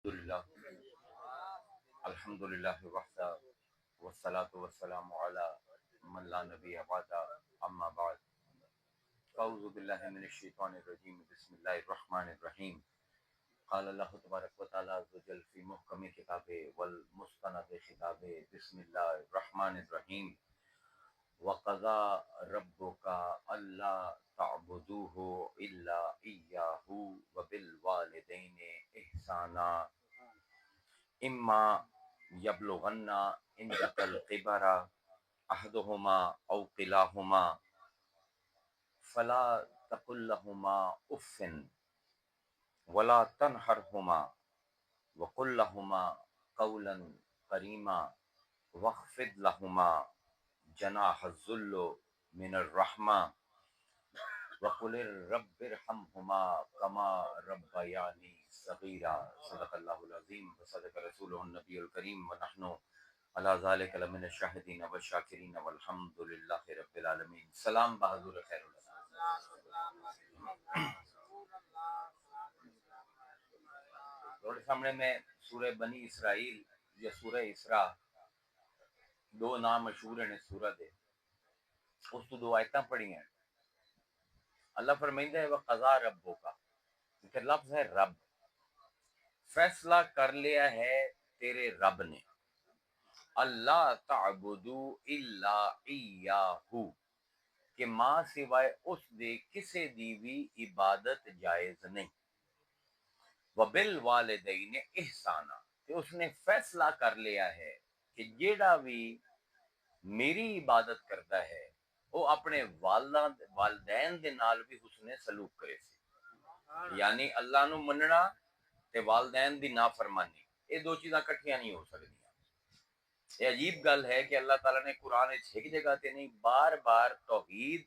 للہ الحمد للہ وحدہ والصلاة والسلام علی من لا نبی بعدہ اما بعد اعوذ باللہ من الشیطان الرجیم بسم اللہ الرحمن الرحیم قال اللہ تبارک و تعالی عز وجل فی محکم کتابہ والمستند خطابہ بسم اللہ الرحمن الرحیم وَقَضَى رَبُّكَ أَلَّا تَعْبُدُوهُ إِلَّا إِيَّاهُ وَبِالْوَالِدَيْنِ إِحْسَانًا إِمَّا يَبْلُغَنَّ عِندَكَ الْكِبَرَ أَحَدُهُمَا أَوْ كِلَاهُمَا فَلَا تَقُل لَّهُمَا أُفٍّ وَلَا تَنْهَرْهُمَا وَقُل لَّهُمَا قَوْلًا كَرِيمًا وَاخْفِضْ لَهُمَا جناح الذل من الرحمہ وقل رب ارحمہما کما ربیانی صغیرا صدق اللہ العظیم وصدق رسولہ النبی الکریم ونحن علی ذلک لمن الشاہدین والشاکرین والحمد للہ رب العالمین۔ سلام بحضور خیر اللہ۔ سامنے میں سورہ بنی اسرائیل یا سورہ اسراء دو نام مشہور ہیں اس سورہ دے، اس تو دو آیتاں پڑھی ہیں۔ اللہ فرمائندہ ہے وَقَضَىٰ رَبُّكَ، کہ لفظ ہے رب، فیصلہ کر لیا ہے تیرے رب نے، اللہ تعبدو الا ایاہو، کہ ماں سوائے اس دے کسے دی بھی عبادت جائز نہیں، وبالوالدین احسانا، کہ اس نے فیصلہ کر لیا ہے کہ جیڑا بھی میری عبادت کرتا ہے وہ اپنے والدین دے نال بھی حسن سلوک کرے سی، یعنی اللہ نو مننا تے والدین دی نافرمانی، یہ دو چیزاں کٹھیاں نہیں ہو سکدیاں۔ یہ عجیب گل ہے کہ اللہ تعالیٰ نے قرآن وچ ایک جگہ تے نہیں بار بار توحید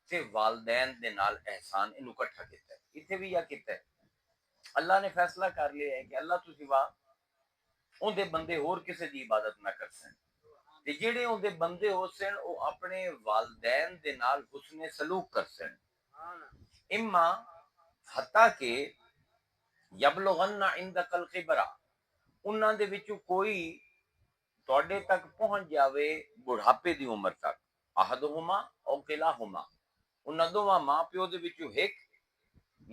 تے والدین دے نال احسان انو کٹھا کیتا ہے۔ اتنے بھی یا کیتا ہے اللہ نے فیصلہ کر لیا ہے کہ اللہ تو سوا اون دے بندے اور کسے دی عبادت نہ کر سن، تے جڑے اون دے بندے ہو سن او اپنے والدین دے نال حسن سلوک کر سن، اما حتیٰ کہ یبلغن عندک الکبر، انہاں دے وچوں کوئی تواڈے تک پہنچ جاوے بڑھاپے دی عمر تک، احدہما او کلاہما، انہاں دوواں ماں پیو دے وچوں ایک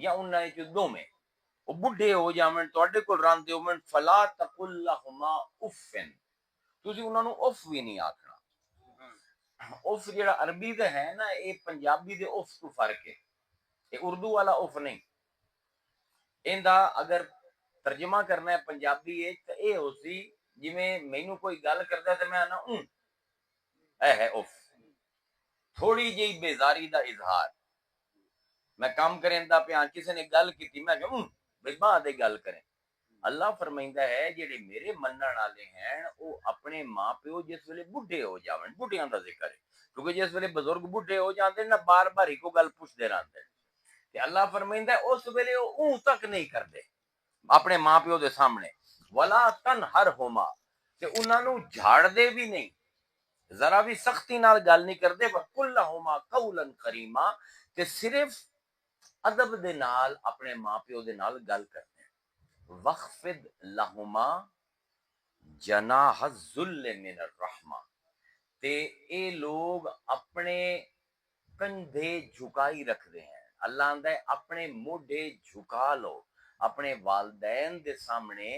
یا انہاں وچوں دوویں او بڈھے ہو جاون تواڈے کول رہندے ہون، فلا تقل لہما اف، تسی انہاں نو اف بھی نہیں آکھنا۔ اف جڑا عربی دا ہے نا، اے پنجابی دے اف تو فرق ہے، اے اردو والا اف نہیں۔ ایندا اگر ترجمہ کرنا ہے پنجابی تے اے ہو سی جویں مینوں کوئی گل کردا تے میں آنا اے ہے اف، تھوڑی جی بیزاری دا اظہار۔ میں کام کریندا پیاں، کسی نے گل کیتی، میں کہ بھئی بعد گل کریں۔ اللہ فرمائندہ ہے جڑے میرے منن والے ہیں وہ اپنے ماں پیو جس ویلے بڈھے ہو جاون، بڈھیاں دا ذکر ہے کیونکہ جس ویلے بزرگ بڈھے ہو جاندے نا بار بار ہی کو گل پوچھدے رہندے، تے اللہ فرمائندہ ہے اس ویلے وہ اون تک نہیں کردے اپنے ماں پیو دے سامنے، ولا تنہرہما، تے انہاں نو جھاڑ دے بھی نہیں، ذرا بھی سختی نال گل نہیں کردے، وقل لہما قولا کریما، تے صرف ادب دے نال اپنے ماں پیو دے نال گل کرتے ہیں۔ وخفض لہما جناح الذل من الرحمہ، تے اے لوگ اپنے کندھے جھکائی رکھتے ہیں، اللہ آندا ہے اپنے موڈے جھکا لو اپنے والدین دے سامنے،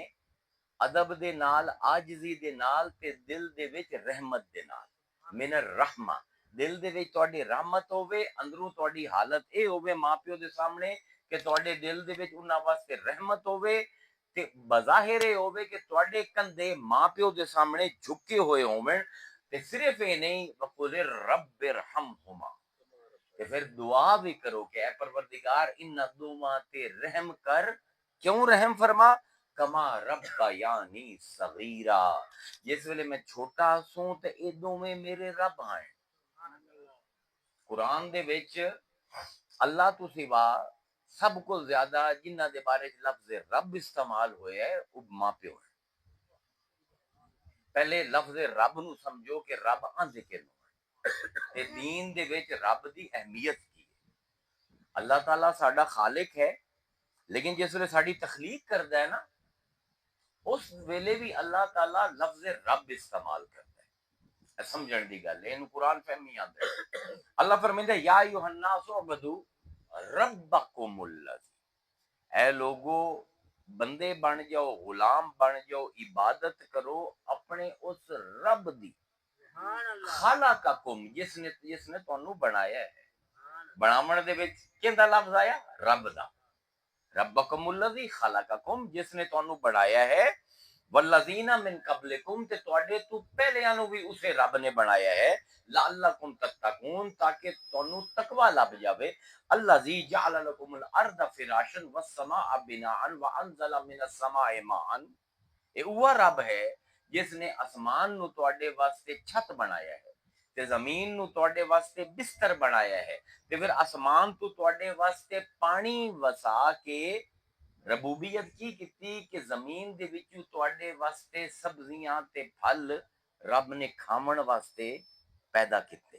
ادب دے نال، عاجزی دے نال، تے دل دے وچ رحمت دے نال، من الرحمہ، دل دے وچ تہاڈی رحمت ہوے، اندروں تہاڈی حالت اے ہوے ماں پیو دے سامنے کہ تہاڈے دل دے وچ انہاں واسطے رحمت ہوے، تے بظاہر اے ہوے کہ تہاڈے کندھے ماں پیو دے سامنے جھکے ہوئے ہون، تے صرف اے نہیں وقل رب ارحمہما، تے پھر دعا بھی کرو کہ اے پروردگار ان دوواں تے رحم کر، کیوں رحم فرما، کما ربیانی صغیرا، جس ویلے میں چھوٹا سوں تے اے دوویں میرے رب ہیں۔ قرآن دے وچ اللہ تو سوا سب کو زیادہ جنہ دے بارے لفظ رب استعمال ہوئے ہے وہ ماں پیو ہے۔ پہلے لفظ رب نو سمجھو کہ رب آندے کینوں تے دین دے وچ رب دی اہمیت کی ہے۔ اللہ تعالیٰ ساڈا خالق ہے، لیکن جس ویلے ساڈی تخلیق کردا ہے نا اس ویلے بھی اللہ تعالیٰ لفظ رب استعمال کرتا ہے. سمجھن دی گل ہے، اینو قرآن فہمی آندا ہے. اللہ فرمیندا ہے یا ایھا الناس اعبدوا ربکم الذی، اے لوگو بندے بن جاؤ، غلام بن جاؤ، عبادت کرو اپنے اس رب دی، خلقکم جس نے تانوں بنایا ہے. بناون دے وچ کیندا لفظ آیا؟ رب دا. ربکم الذی خلقکم جس نے تانوں بنایا ہے، والذین من قبلکم تے تواڈے تو پہلیاں نو بھی اسے رب نے بنایا ہے، لعلکم تتقون تاکہ تانوں تقوی لب جاوے. الذی جعل لکم الارض فراشا والسماء بناء وانزل من السماء ماء، اے وہ رب ہے جس نے آسمان نو تواڈے واسطے چھت بنایا ہے تے زمین نو تواڈے واسطے بستر بنایا ہے، تے پھر آسمان تو تواڈے واسطے پانی وسا کے ربوبیت کی کیتی کہ زمین دے وچوں تواڈے واسطے سبزیاں تے پھل رب نے کھاون واسطے پیدا کیتے.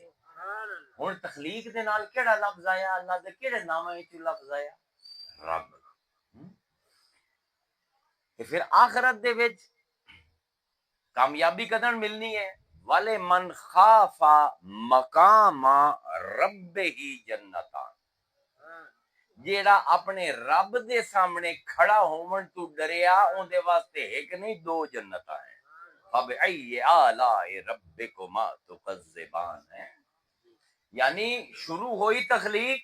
ہن تخلیق دے نال کیڑا لفظ آیا؟ اللہ دے کیڑے ناماں وچ لفظ آیا؟ رب. تے پھر آخرت دے وچ کامیابی کدن ملنی ہے؟ والے من خاف مقام رب ہی جنتان، جیڑا اپنے رب دے سامنے کھڑا ہون تو ڈریا اون دے واسطے ایک نہیں دو جنتاں ہیں. اب ای آلاء ربکما تکذبان ہے. یعنی شروع ہوئی تخلیق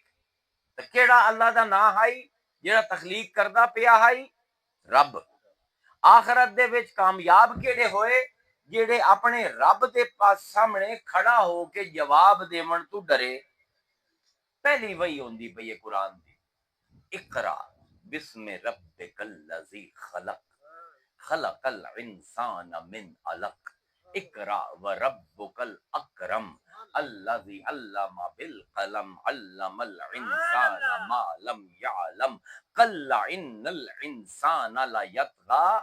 تے کیڑا اللہ دا نام ہائی جیڑا تخلیق کردا پیا ہائی؟ رب. آخرت دے وچ کامیاب کیڑے ہوئے؟ جیڑے اپنے رب دے پاس سامنے کھڑا ہو کے جواب دیون تو ڈرے. پہلی وہی ہوندی پئی ہے قرآن دی، اقرا بسم ربک الذی خلق خلق الانسان من علق اقرا وربک الاکرم الذی علم بالقلم علم الانسان ما لم يعلم کلا ان الانسان لیطغی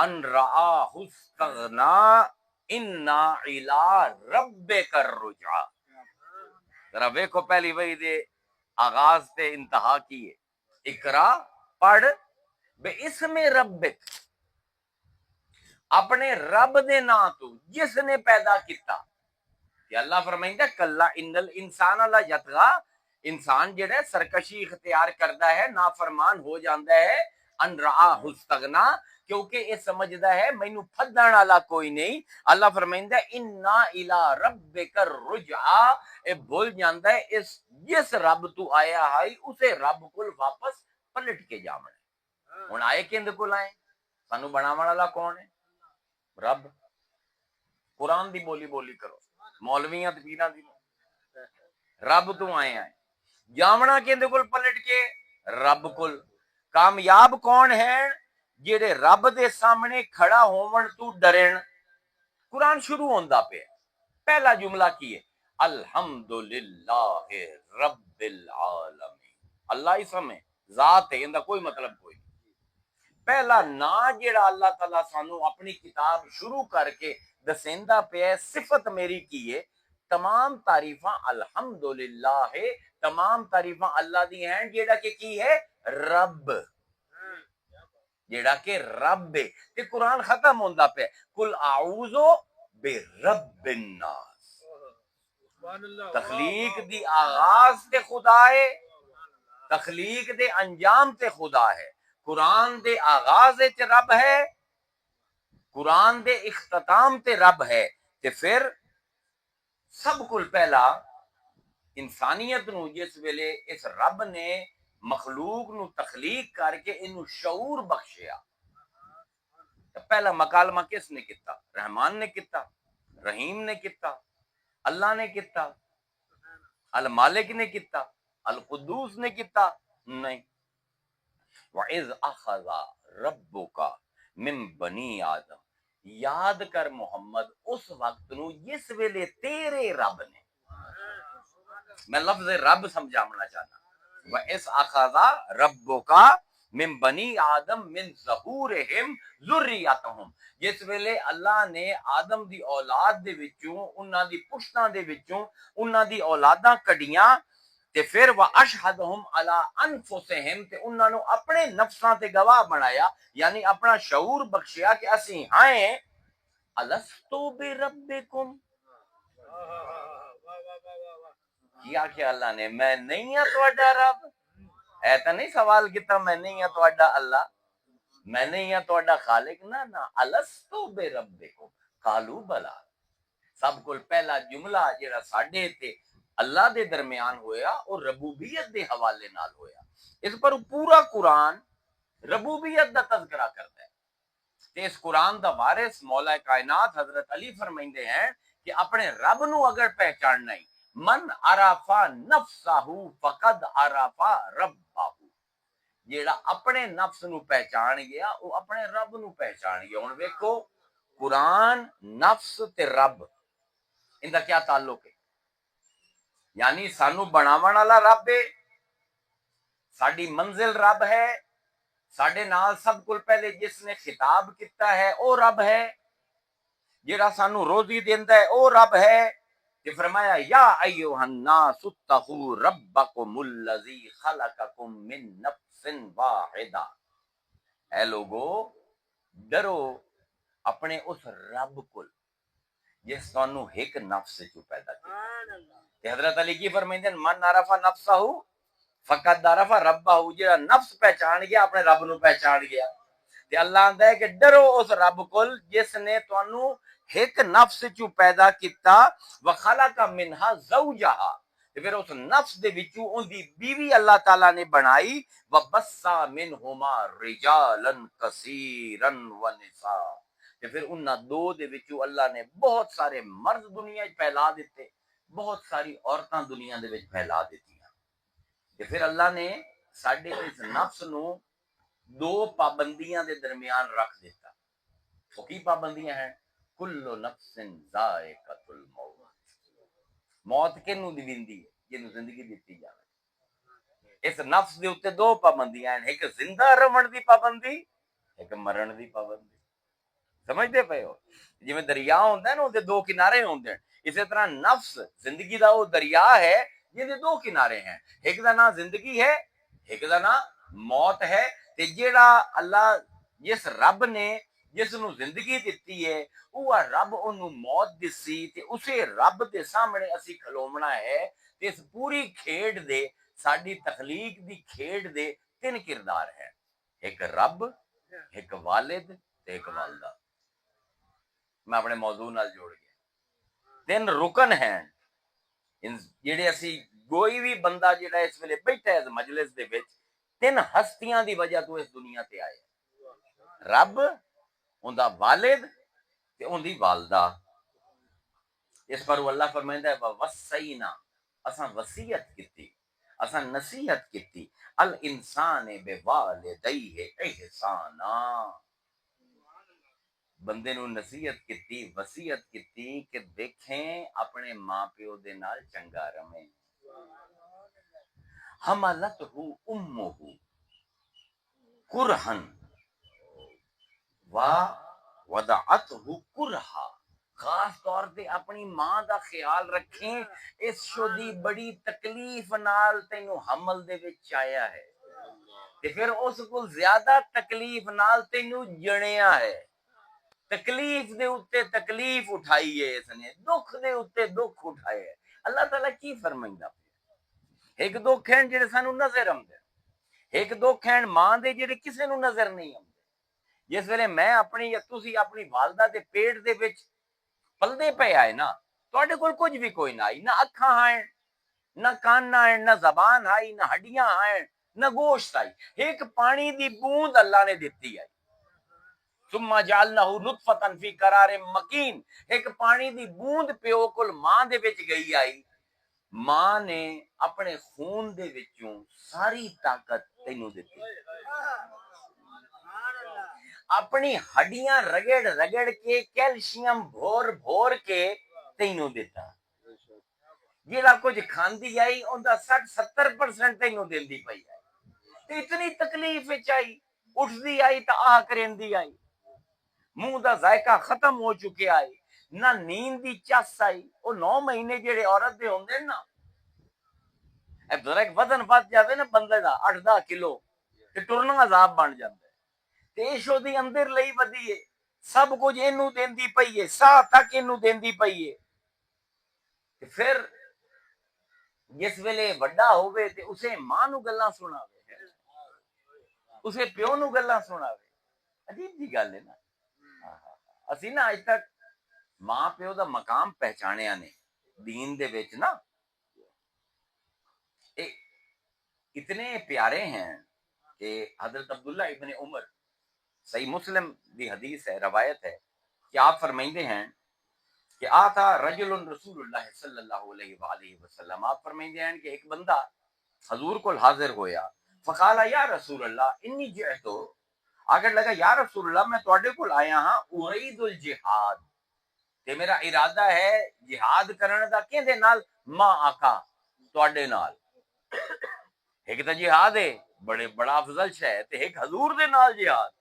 ان رآہ استغنی ان الی ربک الرجعی. ذرا ویکھو پہلی وحی دے آغاز تے انتہا کی ہے. اقرا پڑھ بے اسم ربک، اپنے رب دے نام تو جس نے پیدا کیتا. کہ اللہ فرمائندا کلا ان الانسان لیطغی، انسان جڑا سرکشی اختیار کرتا ہے، نافرمان ہو جاندا ہے. ان رآہ استغنی، کیونکہ یہ سمجھدا ہے مینوں پھدن والا کوئی نہیں. اللہ فرمائندا انا الی ربک الرجعی، اے بھول جاندا ہے اس جس رب تو آیا ہے اسے رب کول واپس پلٹ کے جاونا ہے. ہن آئے کیندے کول آئے؟ سانو بناون والا کون ہے؟ رب. قرآن دی بولی کرو، مولویاں تے پیراں دی رب تو آئے ہیں. جاونا کیندے کول پلٹ کے؟ رب کول. کامیاب کون ہے؟ جڑے رب دے سامنے کھڑا ہون تو ڈرن. قرآن شروع ہوندا پیا، پہلا جملہ کی ہے الحمدللہ رب العالمین. اللہ ہی سمے ذات ہے، اندا کوئی مطلب کوئی نہیں. پہلا نا جڑا اللہ تعالیٰ سانو اپنی کتاب شروع کر کے دسیندا پیا، صفت میری کی ہے. تمام تعریفاں الحمدللہ ہے، تمام تعریفاں اللہ دی ہیں جیڑا کہ کی ہے؟ رب. جیڑا کہ رب ہے. تے قرآن ختم ہوندا پیا قل اعوذ برب الناس. تخلیق دی آغاز تے خدا ہے، تخلیق دے انجام تے خدا ہے. قرآن دے آغاز تے رب ہے، قرآن دے اختتام تے رب ہے. تے پھر سب کل پہلا انسانیت نو جس ویلے اس رب نے مخلوق نو تخلیق کر کے انو شعور بخشیا، پہلا مکالمہ کس نے کیتا؟ رحمان نے کیتا، رحیم نے کیتا، اللہ نے کیتا، المالک نے کیتا، القدوس نے کیتا؟ نہیں. وَإِذْ أَخَذَ رَبُّكَ مِن بَنِي آدم، یاد کر محمد اس وقت نو جس ویلے تیرے رب نے، میں لفظ رب سمجھانا چاہنا، وَإِذْ أَخَذَ رَبُّكَ من بنی آدم من ظہورہم ذریتہم، جس ویلے اللہ نے آدم دی اولاد دے وچوں، انہاں دی پشتاں دے وچوں انہاں دی اولاداں کڈیاں تے پھر واشہدہم علی انفسہم، تے انہاں نو اپنے نفساں تے گواہ بنایا، یعنی اپنا شعور بخشیا کہ اسی ہائیں الستو بربکم، کیا کہ اللہ نے میں نہیں ہاں تہاڈا رب، ایسا نہیں سوال کیتا میں نہیں ہاں تہاڈا اللہ، میں نہیں ہاں تہاڈا خالق، نہ الستو بربکم قالوا بلا، سب کو پہلا جملہ جڑا ساڈے تے اللہ دے درمیان ہویا اور ربوبیت دے حوالے نال ہویا، اس پر پورا قرآن ربوبیت دا تذکرہ کرتا ہے، تے اس قرآن دا وارث مولا کائنات حضرت علی فرمائندے ہیں کہ اپنے رب نو اگر پہچاننا ہی، من عرفا نفسہ فقد عرفا ربہ، جیڑا اپنے نفس نو پہچان گیا وہ اپنے رب نو پہچان گیا۔ ہن ویکھو قرآن نفس تے رب ان دا کیا تعلق ہے؟ یعنی سانو بناون والا رب ہے، ساڈی منزل رب ہے، ساڈے نال سب کو پہلے جس نے خطاب کیتا ہے او رب ہے، جیڑا سانو روزی دیندا ہے او رب ہے، کہ فرمایا یا ایھا الناس اتقوا ربکم الذی خلقکم من نفس واحدہ، اے لوگو ڈرو اپنے اس رب کو جس تانوں ایک نفس چوں پیدا کیتا۔ کہ حضرت علی کی فرمائندے من عرف نفسہ فقط عرف ربہ، جڑا نفس پہچان گیا اپنے رب نو پہچان گیا۔ تے اللہ آندا ہے کہ ڈرو اس رب کول جس نے تانوں ایک نفس چوں پیدا کیتا، وخلق منها زوجہا، تے پھر اس نفس دے وچوں ان دی بیوی اللہ تعالی نے بنائی، وبثا منہما رجالا کثیرا ونساء، تے پھر انہاں دو دے وچوں اللہ نے بہت سارے مرد دنیا وچ پھیلا دیتے، بہت ساری عورتاں دنیا دے وچ پھیلا دتیاں۔ تے پھر اللہ نے ساڈے اس نفس نو دو پابندیاں دے درمیان رکھ دیتا۔ وہ کی پابندیاں ہیں؟ کل نفس ذائقۃ الموت، موت کینوں دی ویندی ہے جنوں زندگی دتی جاوے۔ اس نفس دے اوتے دو پابندیاں ہیں، ایک زندہ رہن دی پابندی، ایک مرن دی پابندی۔ سمجھتے پے ہو؟ جویں دریا ہوندا ہے نا اودے دو کنارے ہوندے ہیں، اسی طرح نفس زندگی دا وہ دریا ہے جے دے دو کنارے ہیں، ایک دا نام زندگی ہے، ایک دا نام موت ہے۔ تے جیڑا اللہ جس رب نے جس نو زندگی دتی ہے وہ رب انہوں موت دسی، تے اسے رب دے سامنے اسی کھلومنا ہے۔ تے اس پوری کھیڈ دے ساڈی تخلیق دی کھیڈ دے تین کردار ہیں، ایک رب، ایک والد تے ایک والدہ۔ میں اپنے موضوع نال جوڑ گیا، تین رکن ہیں جڑے اسی کوئی بھی بندہ جڑا اس ویلے بیٹھا ہے اس مجلس دے وچ تین ہستیاں دی وجہ تو اس دنیا تے آئے، رب، اوندا والد تے اوندی والدہ۔ اس پر اللہ فرمائندا ہے وَوَصَّيْنَا، اساں وصیت کیتی، اساں نصیحت کیتی، الانسان بوالدیہ احسانا، بندے نو نصیحت کیتی، وصیت کیتی کہ دیکھیں اپنے ماں پیو دے نال چنگا رہیں۔ حملتہ امہ کرہن ووضعتہ کرہا، خاص طور تے اپنی ماں دا خیال رکھیں، اس شودی بڑی تکلیف نال تینوں حمل دے وچ آیا ہے، تے پھر اس کو زیادہ تکلیف نال تینوں جنیا ہے، تکلیف دے اوتے تکلیف اٹھائی ہے، اس نے دکھ دے اوتے دکھ اٹھائے ہے۔ اللہ تعالیٰ کی فرمائندا پیا؟ ایک دکھ ہیں جڑے سانو نظر آندے، ایک دکھ ہیں ماں دے جڑے کسے نو نظر نہیں آندے۔ جس ویلے میں اپنی یا تسی اپنی والدہ دے پیٹ دے وچ پلدے پے آئے نا، تواڈے کول کچھ بھی کوئی نہ آئی، نہ اکھاں آئیں، نہ کان آئیں، نہ زبان آئی، نہ ہڈیاں آئیں، نہ گوشت آئی، ایک پانی دی بوند اللہ نے دتی ہے، ثم جعلناہ نطفۃ فی قرار مکین، ایک پانی دی بوند پیو کول ماں دے وچ گئی آئی، ماں نے اپنے خون دے وچوں ساری طاقت تینوں دتی، اپنی ہڈیاں رگڑ رگڑ کے کیلشیم بھور بھور کے تینوں دیتا، جیڑا کچھ کھاندی آئی اوندا 60-70% تینوں دیندی پئی ہے، تے اتنی تکلیف وچ آئی، اٹھدی آئی تا آہ کریندی آئی، منہ دا ذائقہ ختم ہو چکے آئی، نہ نیند دی چس آئی۔ وہ 9 مہینے جڑے عورت دے ہوندے نا، ذرا ایک وزن بچ جائے نا بندے دا 8-10 کلو تے ٹرنا عذاب بن جاندا ہے تے ایشو دی اندر لئی ودی ہے سب کچھ اینو دیندی پئی ہے ساہ تک اینو دیندی پئی ہے تے پھر جس ویلے وڈا ہوئے تے اسے ماں نو گلاں سناوے اسے پیو نو گلاں سناوے عجیب جی گل ہے نا اسی نا اج تک ماں پیو دا مقام پہچانیا نے دین دے وچ نا اتنے پیارے ہیں کہ حضرت عبداللہ ابن عمر صحیح مسلم دی حدیث ہے روایت ہے کہ آپ فرمائندے ہیں کہ آتا رجل رسول اللہ صلی اللہ علیہ وآلہ وسلم آپ فرمائندے ہیں کہ ایک بندہ حضور کو حاضر ہویا فقالا یا رسول اللہ انی جئتو اگر لگا یا رسول اللہ میں تواڈے کول آیا ہاں ارید الجہاد تے میرا ارادہ ہے جہاد کرنے دا کیندے نال ماں آقا تواڈے نال ایک تو جہاد ہے بڑا افضل شے تے ایک حضور دے نال جہاد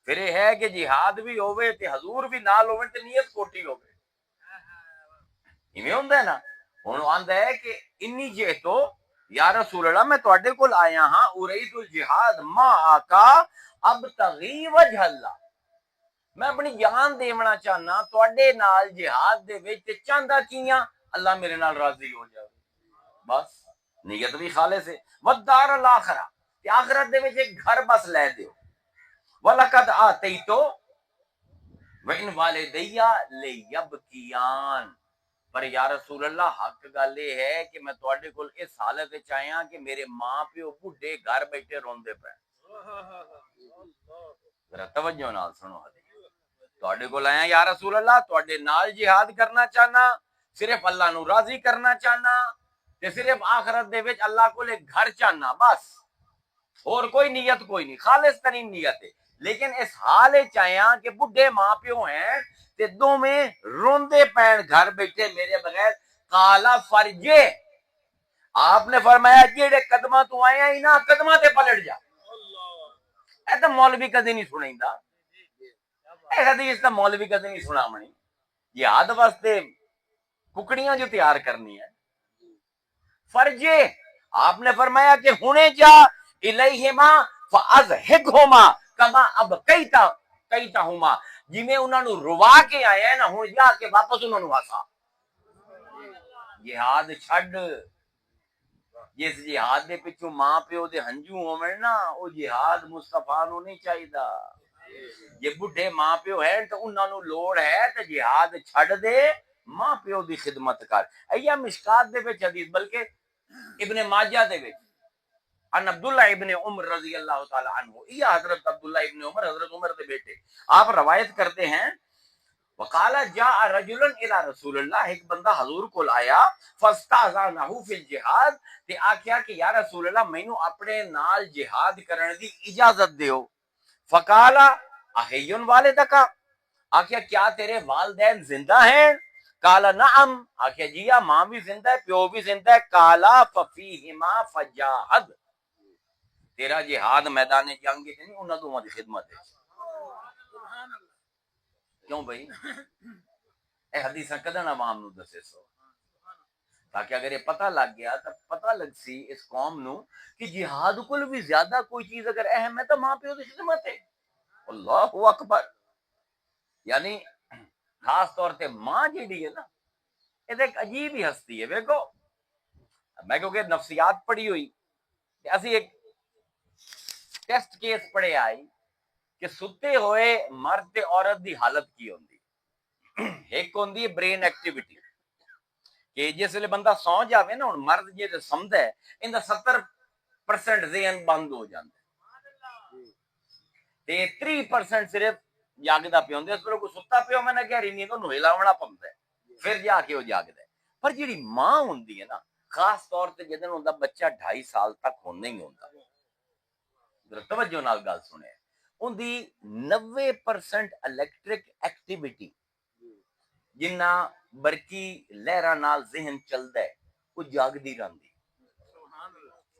پھر یہ ہے کہ جہاد بھی ہوئے تے حضور بھی نال ہوئے تے نیت کوٹی ہوئے ایویں ہوندا ہے نا ہن آندا ہے کہ انی جئتو یا رسول اللہ میں تواڈے کول آیا ہاں ارید الجہاد ما آقا ابتغی وجہ اللہ میں اپنی جان دیونا چاہنا تواڈے نال جہاد دے وچ تے چاہندا کیاں اللہ میرے نال راضی ہو جائے بس نیت بھی خالص ہے والدار الاخرہ تے آخرت دے وچ ایک گھر بس لے دیو وَلَقَدْ آتَيْتُ وَإِنْ وَالِدَيَّ لِيَبْكِيَانِ پر یا رسول اللہ حق گل یہ ہے کہ میں تواڈے کول اس حالت وچ آیا کہ میرے ماں پیو بڈھے گھر بیٹھے روندے پے ذرا توجہ نال سنو حدیث تواڈے کول آیا یا رسول اللہ تواڈے نال جہاد کرنا چاہنا صرف اللہ نو راضی کرنا چاہنا تے صرف آخرت دے وچ اللہ کول ایک گھر چاہنا بس اور کوئی نیت کوئی نہیں خالص ترین نیت ہے لیکن اس حال چاہیاں کہ بڈھے ماں پیو ہیں تے دو میں روندے پین گھر بیٹھے میرے بغیر کالا فرجے آپ نے فرمایا جیڑے قدمہ تو آیا ہی نا قدمہ تے پلٹ جا اے تو مولوی کدی نہیں سنائندا اے حدیث تو مولوی کدی نہیں سنا منی جہاد واسطے ککڑیاں جو تیار کرنی ہے فرجے آپ نے فرمایا کہ ہونے جا الیہما فازہقہما کما اب کیتہما جی میں انہاں نو روا کے آیا ہے نا ہن جا کے واپس انہاں نو ہسا جہاد چھڈ جس جہاد دے پچھوں ماں پیو دے ہنجو ہوون نا او جہاد مصطفیٰ نو نہیں چاہیدا یہ بڈھے ماں پیو ہیں تو انہاں نو لوڑ ہے تے جہاد چھڈ دے ماں پیو دی خدمت کر ایا مشکات دے وچ حدیث بلکہ ابن ماجہ دے وچ ان عبداللہ ابن عمر رضی اللہ تعالی عنہ یہ حضرت عبداللہ ابن عمر حضرت عمر دے بیٹے آپ روایت کرتے ہیں وقال جاء رجل الى رسول اللہ ایک بندہ حضور کول آیا فاستاذنہ فی الجہاد تے آکھیا کہ یا رسول اللہ مینوں اپنے نال جہاد کرن دی اجازت دیو فقال احیٌ والدک آکھیا کیا تیرے والدین زندہ ہیں کالا نعم آکھیا جی ماں بھی زندہ ہے پیو بھی زندہ ہے کالا ففیہما فجاہد تیرا جہاد میدان جنگ وچ نہیں انہاں دوواں دی خدمت ہے کیوں بھائی اے حدیثاں کداں عوام نو دسے سو تاکہ اگر یہ پتہ لگ گیا تو پتہ لگ سی اس قوم نو کہ جہاد کول بھی زیادہ کوئی چیز اگر اہم ہے تو ماں پیو دی خدمت ہے اللہ اکبر یعنی خاص طور تے ماں جیڑی ہے نا یہ ایک عجیب ہی ہستی ہے دیکھو میں کیونکہ نفسیات پڑھی ہوئی کہ اسی ایک ٹیسٹ کیس پڑھے آئی کہ ستے ہوئے مرد تے عورت دی حالت کی ہوندی ایک ہوندی ہے برین ایکٹیویٹی کہ جس ویلے بندہ سو جاوے نا ہن مرد جے سمجھدا ہے ایندا 70% ذہن بند ہو جاندا تے 3% صرف جاگدا پیا ہوندا اس ویلے کوئی ستا پیا میں نہ گہری نیند نوں ہلاونا پوندا ہے پھر جا کے وہ جاگدا ہے پر جیڑی ماں ہوندی ہے نا خاص طور تے جدن ہوندا بچہ 2.5 سال تک ہونا ہی ہوندا توجہ نال گل سنے ان دی 90% الیکٹرک ایکٹیویٹی جنہ برقی لہراں نال ذہن چلدا ہے وہ جاگدی رہندی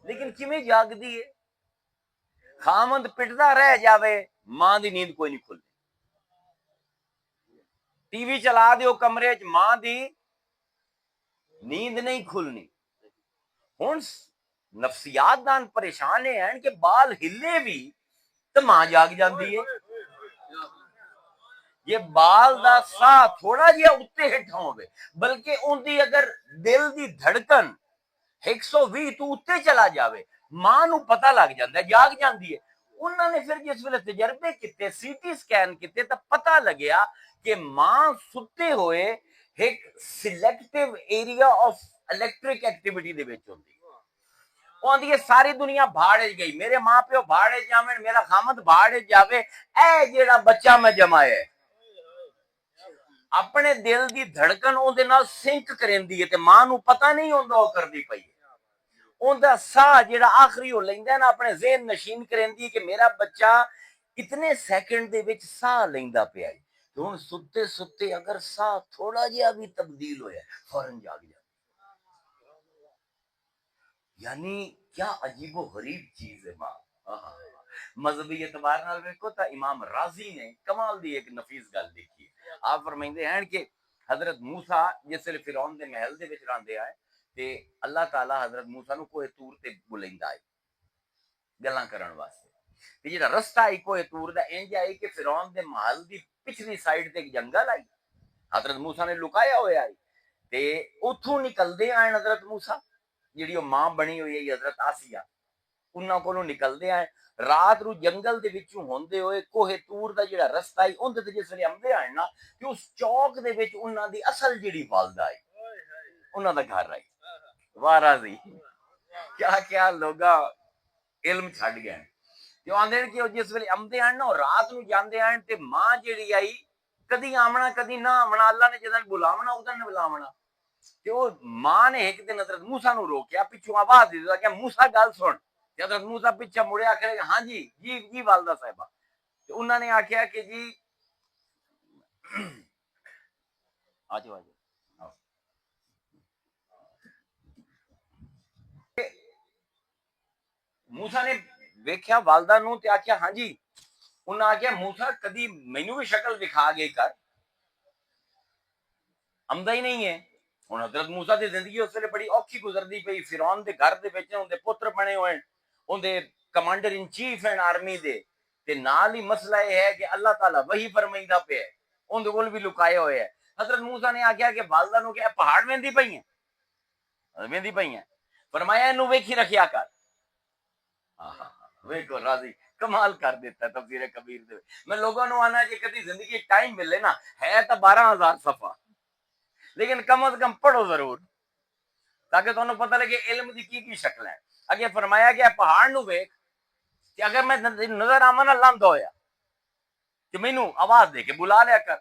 لیکن کیویں جاگدی ہے خامند پٹدا رہ جاوے ماں دی نیند کوئی نہیں کھلدی ٹی وی چلا دیو کمرے وچ ماں دی نیند نہیں کھلنی ہن نفسیات دان پریشان ہیں کہ بال ہلے بھی تو ماں جاگ جاندی ہے. یہ بال دا سا تھوڑا جہا اتنے ہٹ ہوے بلکہ ان دی اگر دل دی دھڑکن 120 تو اتنے چلا جاوے ماں نو پتہ لگ جاتا ہے جاگ جاندی ہے. انہوں نے پھر جس ویلے تجربے کیتے سی ٹی سکین کیتے تو پتہ لگیا کہ ماں ستے ہوئے ایک selective area of electric activity دے وچ ہوندی. وہ ساری دنیا بھاڑ گئی، میرے ماں پیو بھاڑ جاویں، میرا خامد بھاڑ جاوے، اے جیڑا بچہ میں جمایا ہے اپنے دل دی دھڑکن اون دے نال سنک کریندی ہے تے ماں نو پتہ نہیں ہوندا او کردی پئی ہے. اون دا سا جیڑا آخری ہو لیندا ہے نا اپنے ذہن نشین کریندی ہے کہ میرا بچہ اتنے سیکنڈ دے وچ سا لیندا پیا ہے. ہن ستے ستے اگر سا تھوڑا جہا بھی تبدیل ہویا فوراً جاگ جائے. یعنی کیا عجیب و غریب چیز ہے ماں. مذہبی اعتبار نال ویکھو تا امام رازی نے کمال دی ایک نفیس گل لکھی ہے. آپ فرمائندے ہیں کہ حضرت موسیٰ جس ویلے فرعون دے محل دے وچ رہندے آئے تے اللہ تعالی حضرت موسیٰ نو کوہ طور تے بلیندا ہے گلاں کرن واسطے. تے جڑا رستہ ہے کوہ طور دا انج ہے کہ فرعون دے محل دی پچھلی سائیڈ تے ایک جنگل آئی، حضرت موسیٰ نے لکایا ہویا ہے تے اتھوں نکلدے آئے حضرت موسیٰ جیڑی وہ ماں بنی ہوئی ہے حضرت آسیہ انہاں کولوں نکلدے آئے رات رو جنگل دے وچوں ہوندے ہوئے کوہ طور دا جڑا رستہ ہے اون تے جس ویلے آندے آئے نا کہ اس چوک دے وچ انہاں دی اصل جڑی والدہ ہے انہاں دا گھر آئی. واہ راضی کیا کیا لوگا علم چھڈ گئے جو آندے کہ جس ویلے آندے آئے نا رات نو جاندے آئے تے ماں جڑی آئی کدی آمنا کدی نہ آمنا اللہ نے جدن بلاونا ادن بلاونا. کہ وہ ماں نے ایک دن حضرت موسیٰ نو روکیا پیچھوں آواز دی کہ موسیٰ گل سن. حضرت موسیٰ پیچھے مڑیا کرے گا ہاں جی جی جی والدہ صاحبہ. تو انہوں نے آخیا کہ جی آجو آجو موسیٰ نے ویکھیا والدہ نو تے آخیا ہاں جی. انہوں نے آخیا موسیٰ کدی مینوں بھی شکل دکھا گئی کر آمدا ہی نہیں ہے. ہن حضرت موسیٰ دی زندگی اس ویلے بڑی اوکھی گزردی پئی. فرعون دے گھر دے وچ اون دے پتر بنے ہوئے اون دے کمانڈر ان چیف ہیں آرمی دے تے نال ہی مسئلہ یہ ہے کہ اللہ تعالیٰ وحی فرمائندا پیا ہے اون دے کول بھی لکائے ہوئے ہے. حضرت موسیٰ نے آخیا کہ والدہ نو کہ پہاڑ ویندی پئی ہیں ویندی پئی ہیں فرمایا اینو ویکھی رکھیا کر. ویکھو راضی کمال کر دیتا ہے تفسیر کبیر دے. میں لوگوں نو آنا کہ کدی زندگی ٹائم ملے نا ہے تو 12,000 صفحہ لیکن کم از کم پڑھو ضرور تاکہ تمہیں پتہ لگے علم دی کی شکل ہے. اگے فرمایا گیا پہاڑ نو ویکھ کہ اگر میں نظر آواں نہ لاندا ہویا کہ مینوں آواز دے کے بلا لیا کر.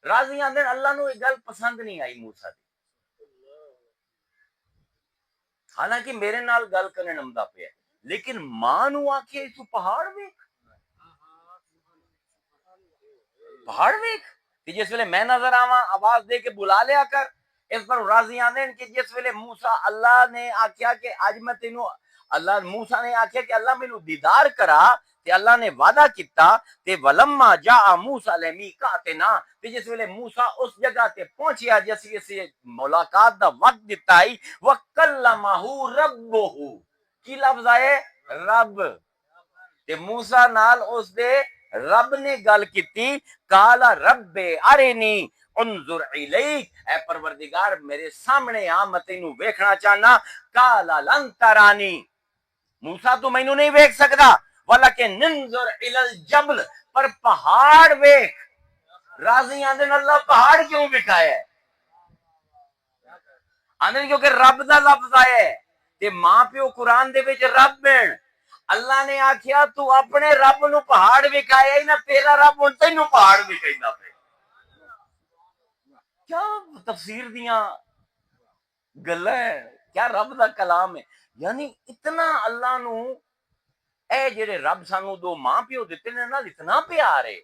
راضی آندے اللہ نو یہ گل پسند نہیں آئی موسیٰ دی حالانکہ میرے نال گل کرن آمدا پیا لیکن ماں نو آکھے تو پہاڑ ویکھ پہاڑ ویکھ کہ جس ویلے میں نظر آواں آواز دے کے بلا لیا کر. اس پر راضی آندے کہ جس ویلے موسیٰ اللہ نے آکھیا کہ اج میں تینوں اللہ موسیٰ نے آکھیا کہ اللہ مینوں دیدار کرا تے اللہ نے وعدہ کیتا تے ولما جاء موسیٰ لمیقاتنا تے جس ویلے موسیٰ اس جگہ تے پہنچیا جس سے ملاقات دا وقت دتا ہی وکلمہ ربہ کی لفظ آئے رب تے موسیٰ نال اس دے رب نے گل کیتی کالا رب ارنی انظر الیک اے پروردگار میرے سامنے آ میں تینوں ویکھنا چاہنا. کالا لن ترانی موسیٰ تو مینوں نہیں ویکھ سکدا ولکن انظر الی الجبل پر پہاڑ ویکھ. راضی آندے اللہ پہاڑ کیوں وکھایا ہے آندے کیونکہ رب دا لفظ آیا ہے تے ماں پیو قرآن دے وچ رب بن اللہ نے آکھیا تو اپنے رب نو پہاڑ وکھایا ہی نہ تیرا رب ہن تینوں پہاڑ وکھائندا پیا. کیا تفسیر دیاں گلاں ہیں کیا رب دا کلام ہے. یعنی اتنا اللہ نو اے جڑے رب سانو دو ماں پیو دتے نے نال اتنا پیار ہے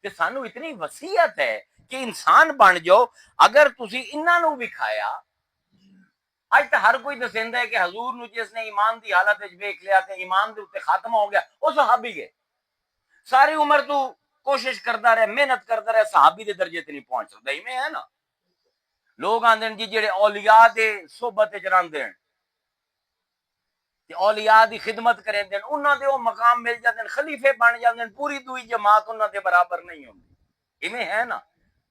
کہ سانو اتنی وصیت ہے کہ انسان بن جاؤ. اگر تسی انہاں نو وکھایا اج تو ہر کوئی دسیندا ہے کہ حضور نو جس نے ایمان دی حالت وچ ویکھ لیا تے ایمان دے اوتے ختم ہو گیا او صحابی گئے ساری عمر تو کوشش کرتا رہے محنت کرتا رہے صحابی دے درجے تے نہیں پہنچ سکدا. ایویں ہے نا. لوگ آندے جی جڑے اولیاء دے صحبت وچ رہندے ہیں اولیاء دی خدمت کریں دین انہاں دے او مقام مل جاندے خلیفے بن جاندے پوری دوئی جماعت انہاں دے برابر نہیں ہوندی ایویں ہے نا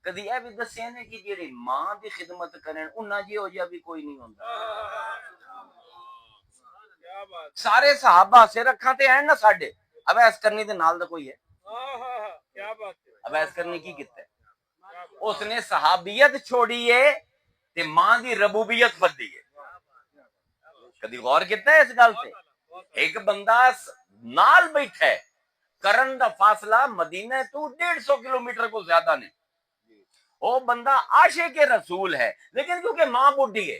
کدی اے بھی دسے نے کہ جڑے ماں دی خدمت کرن انہاں جی ہو جا بھی کوئی نہیں ہوندا سارے صحابہ سے رکھاں تے ہیں نا ساڈے اویس کرنی دے نال دا کوئی ہے کیا بات ہے اویس کرنی کی کیتا ہے اس نے صحابیت چھوڑی ہے تے ماں دی ربوبیت بدلی ہے کدی غور کیتا ہے اس گل تے ایک بندہ نال بیٹھا ہے کرن دا فاصلہ مدینہ تو 150 کلومیٹر کو زیادہ نہیں وہ بندہ عاشق رسول ہے لیکن کیونکہ ماں بڈھی ہے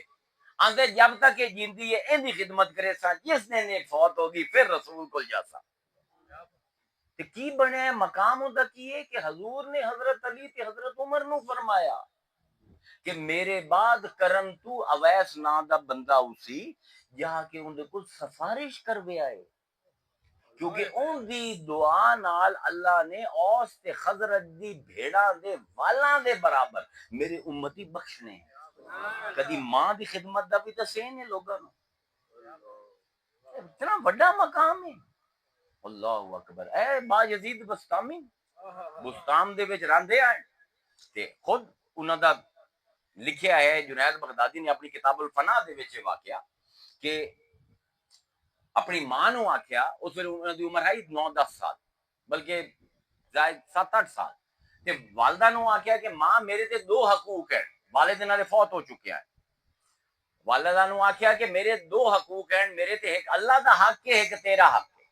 آندے جب تک یہ جیندی ہے ان دی خدمت کرے سا جس دن ایک فوت ہوگی پھر رسول کو جاسا تے کی بنے مقام ہوندا کی ہے کہ حضور نے حضرت علی تے حضرت عمر نو فرمایا کہ میرے بعد کرن تو اویس نا دا بندہ اسی جا کے ان دے کل سفارش کروے آئے کیونکہ ان دی دعا نال اللہ نے اوس تے خزرج دی بھیڑاں دے والاں دے برابر میرے امتی بخشنے کدی ماں دی خدمت دا بھی دسے نے لوگاں نو اتنا بڑا مقام ہے اللہ اکبر اے با یزید بستامی بستام دے وچ راندے آئے تے خود انہاں دا لکھیا ہے جنید بغدادی نے اپنی کتاب الفنا دے وچ واقعہ کہ اپنی ماں نو آکھیا اس ویلے انہاں دی عمر ہے 9-10 سال بلکہ زائد 7-8 سال تے والدہ نو آکھیا کہ ماں میرے تے 2 حقوق ہیں والد انہاں دے فوت ہو چکے ہیں والدہ نو آکھیا کہ میرے 2 حقوق ہیں میرے تے ایک اللہ دا حق ہے ایک تیرا حق ہے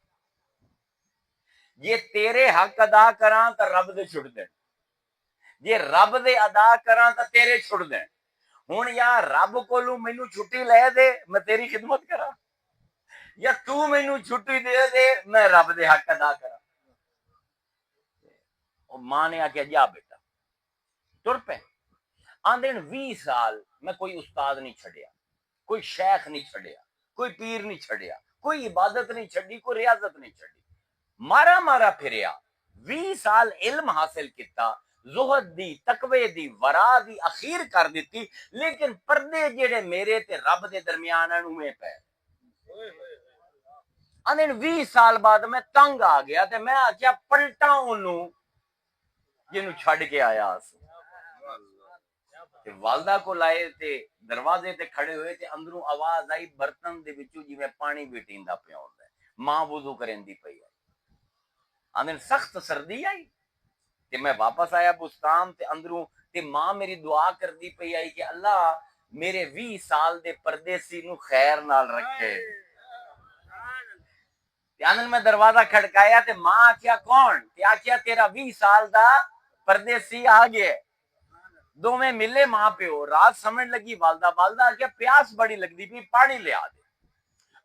یہ تیرے حق ادا کراں تے رب دے چھڑ دین یہ رب دے ادا کراں تے تیرے چھڑ دین ہن یا رب کولوں مینوں چھٹی لے دے میں تیری خدمت کراں یا تو مینوں چھٹی دے دے میں رب دے حق ادا کراں ماں نے آکھیا جا بیٹا تر پے آندن 20 سال میں کوئی استاد نہیں چھڑیا کوئی شیخ نہیں چھڑیا کوئی پیر نہیں چھڑیا کوئی عبادت نہیں چھڑی کوئی ریاضت نہیں چھڑی مارا پھریا 20 سال علم حاصل کیتا زہد دی تقوی دی ورا دی اخیر کر دیتی لیکن پردے جڑے میرے تے رب دے درمیان ہیں میں پے آندن 20 سال بعد میں تنگ آ گیا تے میں آکھیا پلٹا اونوں جنوں چھڑ کے آیا تے والدہ کو لائے تے دروازے تے کھڑے ہوئے تے اندروں آواز آئی برتن دے وچوں جویں پانی وٹیندا پیا ہوندا ہے ماں وضو کریندی پئی ہے آندن سخت سردی آئی تے میں واپس آیا بستان تے اندروں تے ماں میری دعا کردی پئی آئی کہ اللہ میرے 20 سال دے پردیسی نو خیر نال رکھے تے آندن میں دروازہ کھڑکایا تے ماں آکھیا کون تے آکھیا تیرا 20 سال دا پردیسی آ گیا دوویں ملے ماں پیو رات سمجھ لگی والدہ آکھیا پیاس بڑی لگدی پئی پانی لیا دے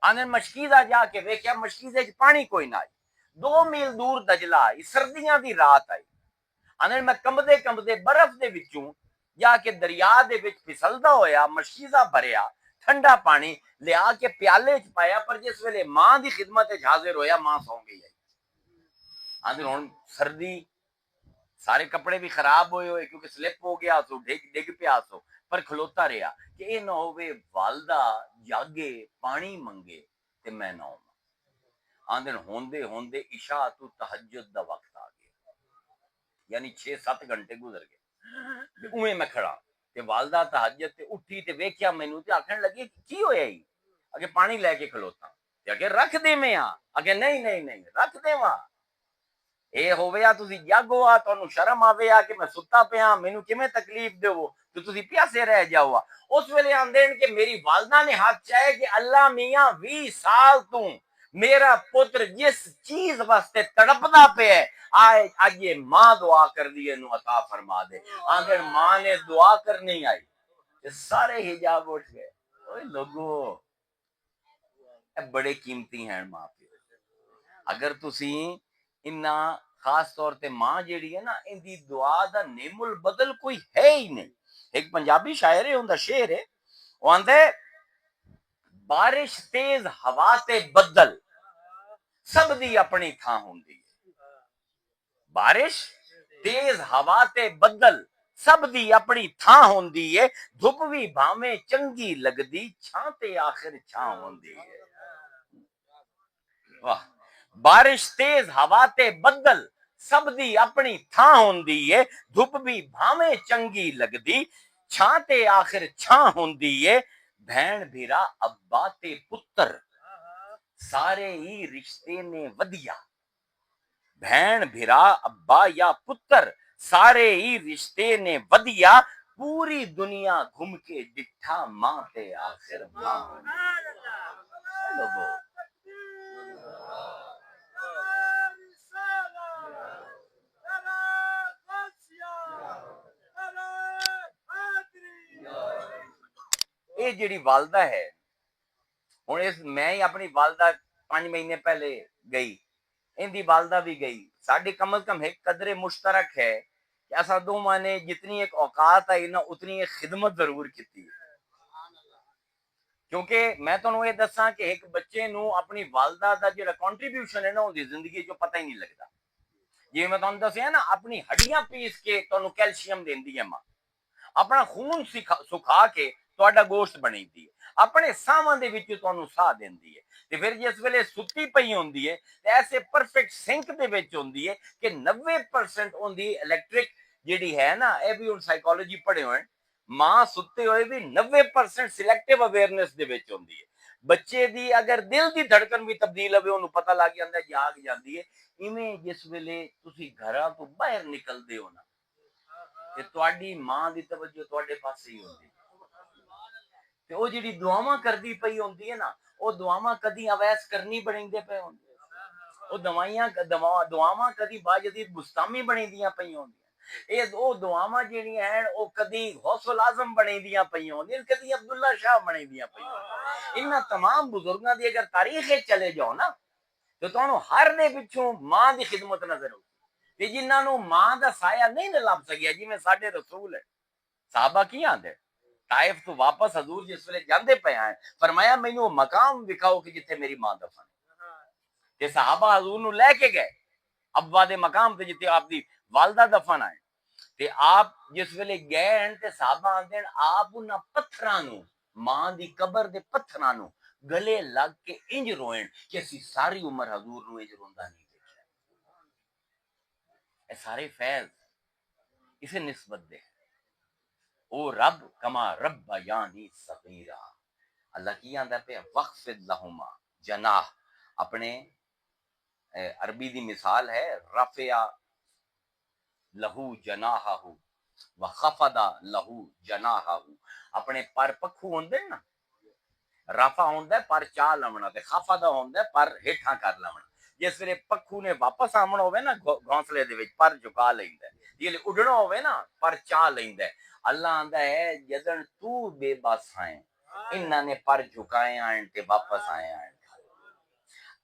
آندن مشکیزہ جا کے ویکھیا مشکیزے وچ پانی کوئی نہ آئی 2 میل دور دجلہ آئی سردیاں دی رات آئی آندن میں کمبدے برف دے وچوں جا کے دریا دے وچ پھسلدا ہویا مشکیزہ بھریا ٹھنڈا پانی لیا کے پیالے چ پایا پر جس ویلے ماں دی خدمت وچ حاضر ہویا ماں سو گئی ہے آندن ہن سردی سارے کپڑے بھی خراب ہوئے کیونکہ سلپ ہو گیا سو ڈگ پیا سو پر کھلوتا رہا کہ اے نہ ہوئے والدہ جاگے پانی منگے تے میں نہ ہوں آندن ہوندے عشاء تو تہجد دا وقت آ گیا یعنی 6-7 گھنٹے گزر گئے اویں میں کھڑا تے والدہ تہجد تے اٹھی تے ویکھیا مینوں تے آکھن لگی کی ہویا ای اگے پانی لے کے کھلوتا تے اگے رکھ دے میں اگے نہیں رکھ دے وا اے ہویا تسی جاگو آ تانوں شرم آوے آ کہ میں ستا پیا مینوں کیویں تکلیف دیو تو تسی پیاسے رہ جاؤ اس ویلے آندین کہ میری والدہ نے ہاتھ چاہے کہ اللہ میاں 20 سال تو میرا پتر جس چیز واسطے تڑپدا پہ ہے آج یہ ماں دعا کر دی نو عطا فرما دے آندین ماں نے دعا کرنی آئی سارے حجاب اٹھ گئے اوے لوگو بڑے قیمتی ہیں ماں پیو اگر تسی انہاں خاص طور تے ماں جیڑی ہے نا ان دی دعا دا نعم البدل کوئی ہے ہی نہیں ایک پنجابی شاعر ہے ان دا شعر ہے وہ آندہ ہے بارش تیز ہوا تے بدل سب دی اپنی تھاں ہوندی ہے بارش تیز ہوا تے بدل سب دی اپنی تھاں ہوندی ہے دھوپ بھی بھاویں چنگی لگدی چھاں تے آخر چھاں ہوندی ہے واہ، بارش تیز ہوا تے بدل سب دی اپنی تھاں ہوندی ہے، دھوپ بھی بھاویں چنگی لگدی چھاں تے آخر چھاں ہوندی ہے، بہن بھیرا ابا تے پتر سارے ہی رشتے نے ودیا، بہن بھیرا ابا یا پتر سارے ہی رشتے نے ودیا، پوری دنیا گھوم کے ڈٹھا ماں تے آخر ماں لوگو۔ یہ جڑی والدہ ہے ہوں اس میں ہی اپنی والدہ 5 مہینے پہلے گئی، ان دی والدہ بھی گئی، ساڈی کم از کم ایک قدر مشترک ہے کہ اسا دونوں نے جتنی ایک اوقات آئی نا اتنی ایک خدمت ضرور کی، کیونکہ میں تمہیں یہ دساں کہ ایک بچے نو اپنی والدہ دا جڑا کنٹریبیوشن ہے نا اون دی زندگی جو پتہ ہی نہیں لگتا، جی میں تمہیں دسیا نا اپنی ہڈیاں پیس کے تمہیں کیلشیم دیندی ہے ماں، اپنا خون سکھا کے تہاڈا گوشت بنیندی ہے، اپنے ساواں دے وچ تانوں ساہ دیندی ہے، تے پھر جس ویلے ستی پئی ہوندی ہے تے ایسے پرفیکٹ سنک دے وچ ہوندی ہے کہ 90% ہوندی الیکٹرک جیڑی ہے نا، اے بھی ہن سائیکالوجی پڑھے ہوئے ماں ستے ہوئے بھی 90% سلیکٹیو اویئرنیس دے وچ ہوندی ہے، بچے دی اگر دل دی دھڑکن بھی تبدیل ہوے اونوں پتہ لگ جاندا ہے جاگ جاندی ہے، ایویں جس ویلے تسی گھراں تو باہر نکلدے ہو نا تے تہاڈی ماں دی توجہ تہاڈے پاسے ہی ہوندی تے او جڑی دعاواں کردی پئی ہوندی ہے نا او دعاواں کدی اویس کرنی بنیندے پے ہوندے او دعاواں کدی باجدید بستامی بنیندیاں پئی ہوندیاں، اے او دعاواں جڑیاں ہیں او کدی غوث العظم بنیندیاں پئی ہوندیاں، کدی عبداللہ شاہ بنیندیاں پئی ہوندیاں، انہاں تمام بزرگاں دی اگر تاریخ چلے جاؤ نا تو تانوں ہر دے پچھوں ماں دی خدمت نظر آؤ تے جنہاں نوں ماں دا سایہ نہیں نہ لب سکیا جویں ساڈے رسول ہے صحابہ کی آندے طائف تو واپس حضور جس ویلے جاندے پے آئے فرمایا مینوں مقام دکھاؤ کہ جتھے میری ماں دفن ہے، تے صحابہ حضور نو لے کے گئے ابوا دے مقام تے جتھے آپ دی والدہ دفن آئے تے آپ جس ویلے گئے ہیں تے صحابہ آندے آپ انہاں پتھراں نو ماں دی قبر دے پتھراں نو گلے لگ کے انج روئن کہ اسی ساری عمر حضور نو انج روندا نہیں دیکھا، اے سارے فیض اسے نسبت دے او رب کما رب یعنی صغیرہ، اللہ کی آندا پہ وقفد لہما جناح، اپنے عربی دی مثال ہے رفع لہو جناحہ وخفض لہو جناحہ، اپنے پر پکھو ہوندے نا، رفع ہوندا ہے پر چا لونا تے خفض ہوندا ہے پر ہیٹھاں کر لونا، جس ویلے پکھو نے واپس آمنا ہوے نا گھونسلے دے وچ پر جھکا لیندا ہے، جے اڈنا ہوے نا پر چا لیندا ہے، اللہ آندا ہے جدن تو بے بس ہیں انہاں نے پر جھکائے آن تے واپس آئے آن،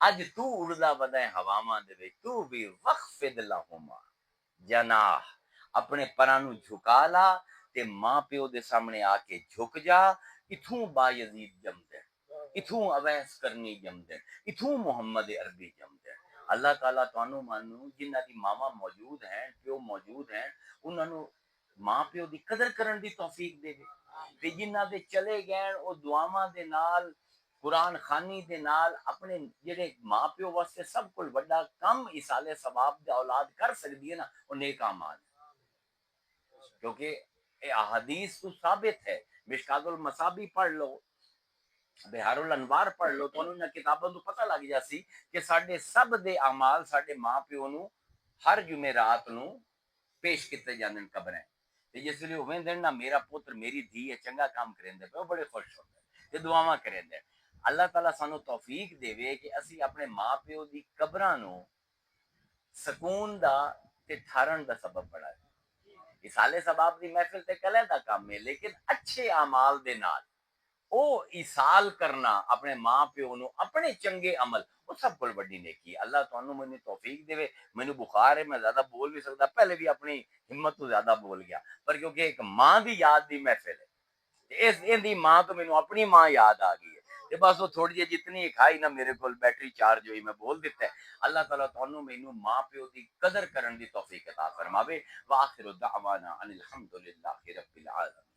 اج تو اڑدا بدا ہے ہواواں دے وچ تو بھی وقفد لہما جناح، اپنے پراں نو جھکا لا تے ماں پیو دے سامنے آ کے جھک جا، اتھوں با یزید جمدے اتھوں اویس کرنی جمدے اتھوں محمد عربی جمدے، اللہ تعالیٰ تانوں مانوں جنہ دی ماواں موجود ہیں پیو موجود ہیں انہاں نو ماں پیو دی قدر کرن دی توفیق دے تے جنہ دے چلے گئے او دعاواں دے نال قرآن خوانی دے نال اپنے جڑے ماں پیو واسطے سب کچھ بڑا کم ایصال ثواب دا اولاد کر سکدی ہے نا او نیک اعمال، کیونکہ اے احادیث تو ثابت ہے، مشکات المصابیح پڑھ لو، بہار الانوار پڑھ لو تو انہاں کتاباں تو پتہ لگ جاسی کہ ساڈے سب دے اعمال ساڈے ماں پیو نو ہر جمعرات نو پیش کیتے جاندے قبریں تے جس ویلے ہوویں دن نا میرا پتر میری دھی ہے چنگا کام کریندے پے بڑے خوش ہوندے تے دعاواں کریندے، اللہ تعالیٰ سانو توفیق دے کہ اسی اپنے ماں پیو دی قبراں نو سکون دا تے ٹھارن دا سبب بنائے، اسالے ثواب دی محفل تے کلے دا کام ہے لیکن اچھے اعمال دے نال او ایصال کرنا اپنے ماں پیو نو اپنے چنگے عمل وہ سب کو بڑی نیکی ہے، اللہ تانوں مینوں توفیق دے، مینوں بخار ہے میں زیادہ بول بھی سکتا پہلے بھی اپنی ہمت تو زیادہ بول گیا پر کیونکہ ایک ماں دی یاد دی محفل ہے اس دی ماں تو مینوں اپنی ماں یاد آ گئی ہے تے بس وہ تھوڑی جی جتنی کھائی نا میرے کول بیٹری چارج ہوئی میں بول دیتا ہے، اللہ تعالیٰ تانوں مینوں ماں پیو دی قدر کرن دی توفیق عطا فرماوے، وآخر دعوانا ان الحمد للہ رب العالمین۔